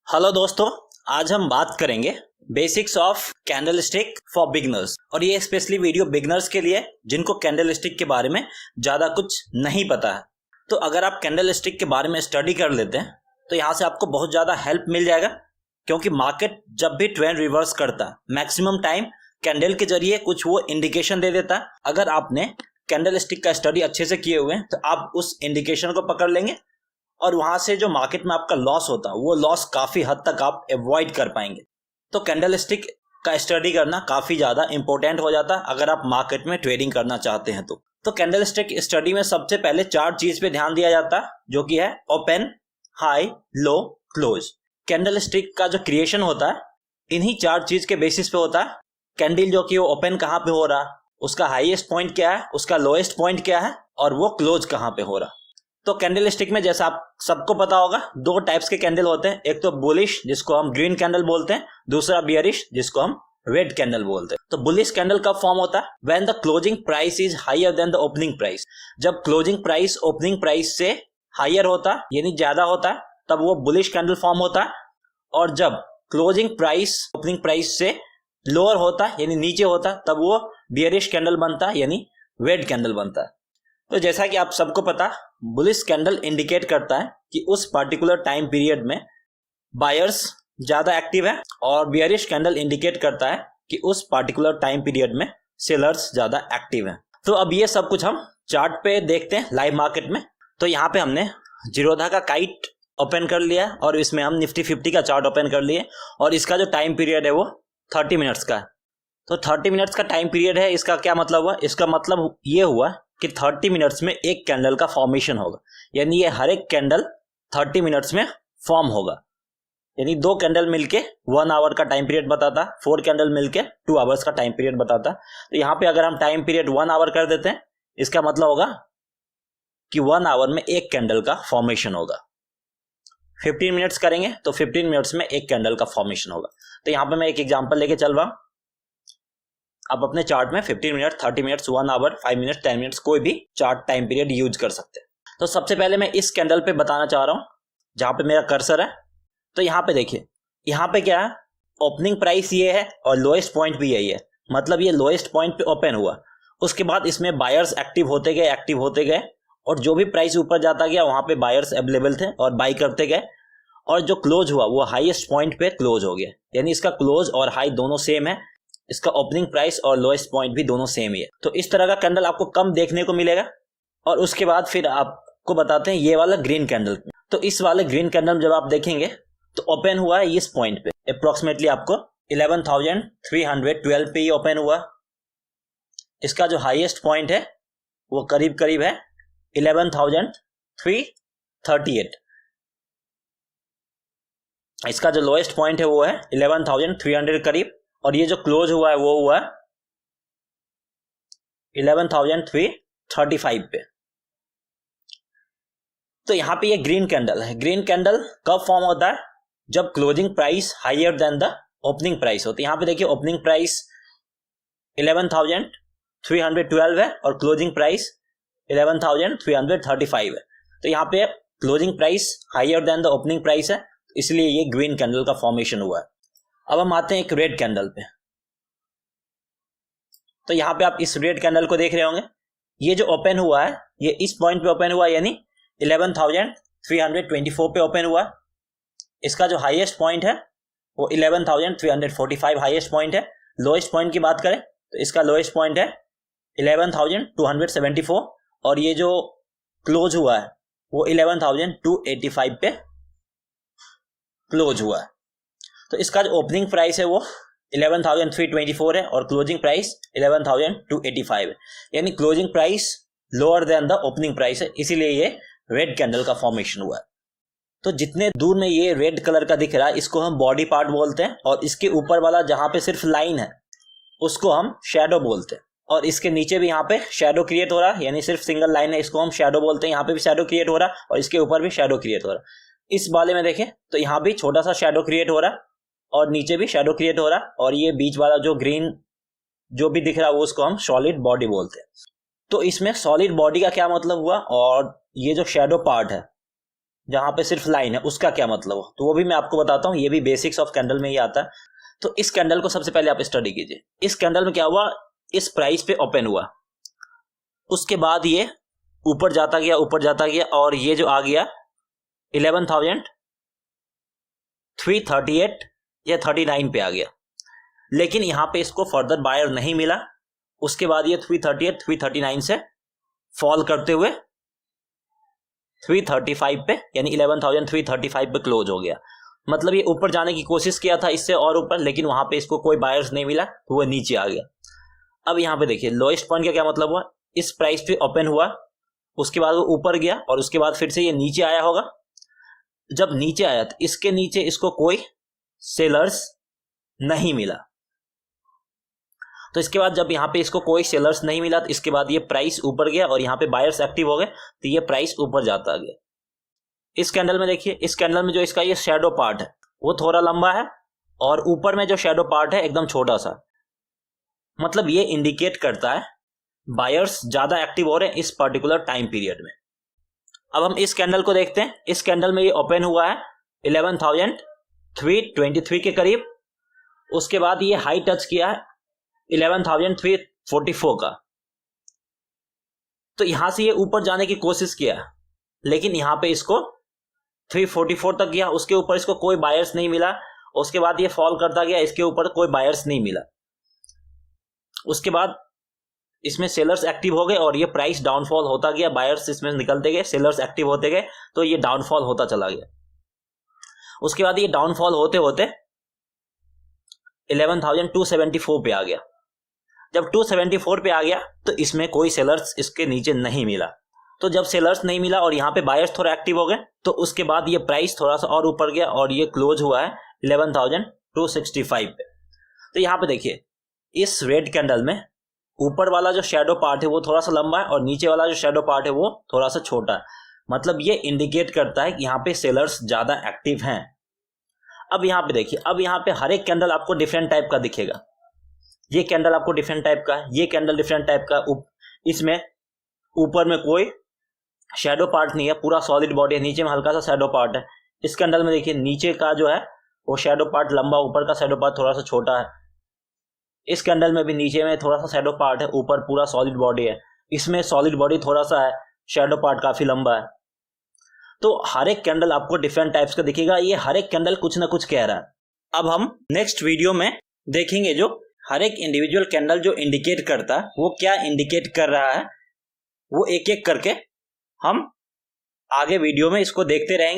Hello दोस्तों, आज हम बात करेंगे basics of candlestick for beginners. और ये स्पेशली वीडियो बिगनर्स के लिए जिनको कैंडलस्टिक के बारे में ज़्यादा कुछ नहीं पता है। तो अगर आप कैंडलस्टिक के बारे में स्टडी कर लेते हैं तो यहाँ से आपको बहुत ज़्यादा हेल्प मिल जाएगा, क्योंकि मार्केट जब भी ट्रेंड रिवर्स करता है मैक्सिमम टाइम कैंडल के जरिए कुछ वो इंडिकेशन दे देता है। अगर आपने कैंडलस्टिक का स्टडी अच्छे से किए हुए हैं तो आप उस इंडिकेशन को पकड़ लेंगे और वहां से जो मार्केट में आपका लॉस होता है वो लॉस काफी हद तक आप अवॉइड कर पाएंगे। तो कैंडलस्टिक का स्टडी करना काफी ज्यादा इंपॉर्टेंट हो जाता है अगर आप मार्केट में ट्रेडिंग करना चाहते हैं। तो कैंडलस्टिक स्टडी में सबसे पहले 4 चीज पे ध्यान दिया जाता है, जो कि है ओपन, हाई, लो, क्लोज। कैंडलस्टिक का जो क्रिएशन होता है इन्हीं 4 चीज के बेसिस पे होता है। कैंडल जो कि वो ओपन कहाँ पे हो रहा, उसका हाईएस्ट पॉइंट क्या है, उसका लोएस्ट पॉइंट क्या है और वो क्लोज कहाँ पे हो रहा। तो कैंडलस्टिक में जैसा आप सबको पता होगा 2 टाइप्स के कैंडल होते हैं, एक तो बुलिश जिसको हम ग्रीन कैंडल बोलते हैं, दूसरा बियरिश जिसको हम रेड कैंडल बोलते हैं। तो बुलिश कैंडल कब फॉर्म होता है? When the closing price is higher than the opening price. जब क्लोजिंग प्राइस ओपनिंग प्राइस से हायर होता है यानी ज्यादा होता है तब वो बुलिश कैंडल फॉर्म होता है, और जब क्लोजिंग प्राइस ओपनिंग प्राइस से लोअर होता है यानी नीचे होता है तब वो बियरिश कैंडल बनता है यानी रेड कैंडल बनता है। तो जैसा कि आप सबको पता, बुलिश कैंडल इंडिकेट करता है कि उस पर्टिकुलर टाइम पीरियड में बायर्स ज्यादा एक्टिव है, और बियरिश कैंडल इंडिकेट करता है कि उस पर्टिकुलर टाइम पीरियड में सेलर्स ज्यादा एक्टिव हैं। तो अब ये सब कुछ हम चार्ट पे देखते हैं लाइव मार्केट में। तो यहाँ पे हमने जीरोधा का काइट ओपन कर लिया और इसमें हम निफ्टी 50 का चार्ट ओपन कर लिए, और इसका जो टाइम पीरियड है वो 30 मिनट्स का है। तो 30 मिनट्स का टाइम पीरियड है, इसका क्या मतलब हुआ? इसका मतलब ये हुआ कि 30 मिनट्स में एक कैंडल का फॉर्मेशन होगा, यानी ये हर एक कैंडल 30 मिनट्स में फॉर्म होगा। यानी 2 कैंडल मिलके 1 आवर का टाइम पीरियड बताता, 4 कैंडल मिलके 2 आवर्स का टाइम पीरियड बताता। तो यहाँ पे अगर हम टाइम पीरियड 1 आवर कर देते हैं, इसका मतलब होगा कि 1 आवर में एक कैंडल का फॉर्मेशन होगा। 15 मिनट्स करेंगे तो 15 मिनट्स में एक कैंडल का फॉर्मेशन होगा। तो यहाँ पे मैं एक एग्जाम्पल लेके चल रहा हूँ। आप अपने चार्ट में 15 minute, 30 minutes, 1 hour, 5 minutes, 10 minutes कोई भी चार्ट टाइम पीरियड यूज कर सकते हैं। तो सबसे पहले मैं इस कैंडल पे बताना चाह रहा हूं जहां पे मेरा कर्सर है। तो यहाँ पे देखिए, यहाँ पे क्या है, ओपनिंग प्राइस ये है और लोएस्ट पॉइंट भी यही है। मतलब ये लोएस्ट पॉइंट पे ओपन हुआ, उसके बाद इसमें बायर्स एक्टिव होते गए और जो भी प्राइस ऊपर जाता गया वहां पे बायर्स अवेलेबल थे और बाई करते गए, और जो क्लोज हुआ वो हाईएस्ट पॉइंट पे क्लोज हो गया। यानी इसका क्लोज और हाई दोनों सेम है, इसका ओपनिंग प्राइस और लोएस्ट पॉइंट भी दोनों सेम ही है। तो इस तरह का कैंडल आपको कम देखने को मिलेगा। और उसके बाद फिर आपको बताते हैं ये वाला ग्रीन कैंडल। तो इस वाले ग्रीन कैंडल जब आप देखेंगे तो ओपन हुआ है इस पॉइंट पे, अप्रोक्सीमेटली आपको 11,312 पे ही ओपन हुआ। इसका जो हाईएस्ट पॉइंट है वो करीब करीब है 11,338। इसका जो लोएस्ट पॉइंट है वो है 11,300 करीब, और ये जो क्लोज हुआ है वो हुआ 11,335 पे। तो यहां पे ये ग्रीन कैंडल है। ग्रीन कैंडल कब फॉर्म होता है? जब closing price higher than the opening price होती है। यहां पे देखिए ओपनिंग प्राइस 11,312 है और क्लोजिंग प्राइस 11,335 है। तो यहाँ पे closing price higher than the opening price है, इसलिए ये ग्रीन कैंडल का फॉर्मेशन हुआ है। अब हम आते हैं एक रेड कैंडल पे। तो यहां पे आप इस रेड कैंडल को देख रहे होंगे, ये जो ओपन हुआ है ये इस पॉइंट पे ओपन हुआ, यानी 11,324 पे ओपन हुआ। इसका जो हाईएस्ट पॉइंट है वो 11,345 हाईएस्ट पॉइंट है। लोएस्ट पॉइंट की बात करें तो इसका लोएस्ट पॉइंट है 11,274, और ये जो क्लोज हुआ है वो 11,285 पे क्लोज हुआ है। तो इसका जो ओपनिंग प्राइस है वो 11,324 है और क्लोजिंग प्राइस 11,285 है। यानी closing price lower than the opening price है, इसीलिए ये रेड कैंडल का फॉर्मेशन हुआ है। तो जितने दूर में ये रेड कलर का दिख रहा है इसको हम बॉडी पार्ट बोलते हैं, और इसके ऊपर वाला जहां पे सिर्फ लाइन है उसको हम शैडो बोलते हैं, और इसके नीचे भी यहाँ पे शैडो क्रिएट हो रहा है, यानी सिर्फ सिंगल लाइन है, इसको हम शैडो बोलते हैं। यहाँ पे भी शैडो क्रिएट हो रहा है और इसके ऊपर भी शैडो क्रिएट हो रहा है। इस वाले में देखें तो यहाँ भी छोटा सा शैडो क्रिएट हो रहा है और नीचे भी शैडो क्रिएट हो रहा है, और ये बीच वाला जो ग्रीन जो भी दिख रहा है वो उसको हम सॉलिड बॉडी बोलते हैं। तो इसमें सॉलिड बॉडी का क्या मतलब हुआ, और ये जो शैडो पार्ट है जहां पे सिर्फ लाइन है उसका क्या मतलब हो, तो वो भी मैं आपको बताता हूँ। ये भी बेसिक्स ऑफ कैंडल में ही आता है। तो इस कैंडल को सबसे पहले आप स्टडी कीजिए। इस कैंडल में क्या हुआ, इस प्राइस पे ओपन हुआ, उसके बाद ये ऊपर जाता गया और ये जो आ गया 11,338 या 39 पे आ गया। लेकिन यहां पे इसको फर्दर बायर नहीं मिला। उसके बाद ये 338 339 से फॉल करते हुए 335 पे यानी 11,335 पे क्लोज हो गया। मतलब ये ऊपर जाने की कोशिश किया था इससे और ऊपर, लेकिन वहां पे इसको कोई बायर्स नहीं मिला तो वो नीचे आ गया। अब यहाँ पे देखिए लोएस्ट पॉइंट का क्या मतलब हुआ, इस प्राइस पे ओपन हुआ, उसके बाद वो ऊपर गया और उसके बाद फिर से ये नीचे आया होगा। जब नीचे आया तो इसके नीचे इसको कोई सेलर्स नहीं मिला। तो इसके बाद जब यहाँ पे इसको कोई सेलर्स नहीं मिला तो इसके बाद ये प्राइस ऊपर गया और यहाँ पे बायर्स एक्टिव हो गए तो ये प्राइस ऊपर जाता गया। इस कैंडल में देखिए, इस कैंडल में जो इसका ये शैडो पार्ट है वो थोड़ा लंबा है और ऊपर में जो शैडो पार्ट है एकदम छोटा सा। मतलब ये इंडिकेट करता है बायर्स ज्यादा एक्टिव हो रहे हैं इस पर्टिकुलर टाइम पीरियड में। अब हम इस कैंडल को देखते हैं। इस कैंडल में ये ओपन हुआ है 11,323 के करीब। उसके बाद ये हाई टच किया है 11,344 का। तो यहां से ये ऊपर जाने की कोशिश किया, लेकिन यहां पे इसको 344 तक गया, उसके ऊपर इसको कोई बायर्स नहीं मिला। उसके बाद ये फॉल करता गया, इसके ऊपर कोई बायर्स नहीं मिला। उसके बाद इसमें सेलर्स एक्टिव हो गए और ये प्राइस डाउनफॉल होता गया, बायर्स इसमें निकलते गए, सेलर्स एक्टिव होते गए, तो ये डाउनफॉल होता चला गया। उसके बाद ये डाउनफॉल होते होते 11,274 पे आ गया। जब 274 पे आ गया तो इसमें कोई सेलर्स इसके नीचे नहीं मिला। तो जब सेलर्स नहीं मिला और यहाँ पे बायर्स थोड़ा एक्टिव हो गए तो उसके बाद ये प्राइस थोड़ा सा और ऊपर गया और ये क्लोज हुआ है 11,265 पे। तो यहाँ पे देखिए इस रेड कैंडल में ऊपर वाला जो शैडो पार्ट है वो थोड़ा सा लंबा है और नीचे वाला जो शैडो पार्ट है वो थोड़ा सा छोटा है। मतलब ये इंडिकेट करता है कि यहाँ पे सेलर्स ज्यादा एक्टिव हैं। अब यहाँ पे देखिए, अब यहाँ पे हर एक कैंडल आपको डिफरेंट टाइप का दिखेगा। ये कैंडल आपको डिफरेंट टाइप का है, ये कैंडल डिफरेंट टाइप का। इसमें ऊपर में कोई शैडो पार्ट नहीं है, पूरा सॉलिड बॉडी है, नीचे में हल्का सा शैडो पार्ट है। इस कैंडल में देखिए नीचे का जो है वो शैडो पार्ट लंबा, ऊपर का शैडो पार्ट थोड़ा सा छोटा है। इस कैंडल में भी नीचे में थोड़ा सा शैडो पार्ट है, ऊपर पूरा सॉलिड बॉडी है। इसमें सॉलिड बॉडी थोड़ा सा है, शैडो पार्ट काफी लंबा है। तो हर एक कैंडल आपको डिफरेंट टाइप्स का दिखेगा। ये हर एक कैंडल कुछ ना कुछ कह रहा है। अब हम नेक्स्ट वीडियो में देखेंगे जो हर एक इंडिविजुअल कैंडल जो इंडिकेट करता है वो क्या इंडिकेट कर रहा है, वो एक एक करके हम आगे वीडियो में इसको देखते रहेंगे।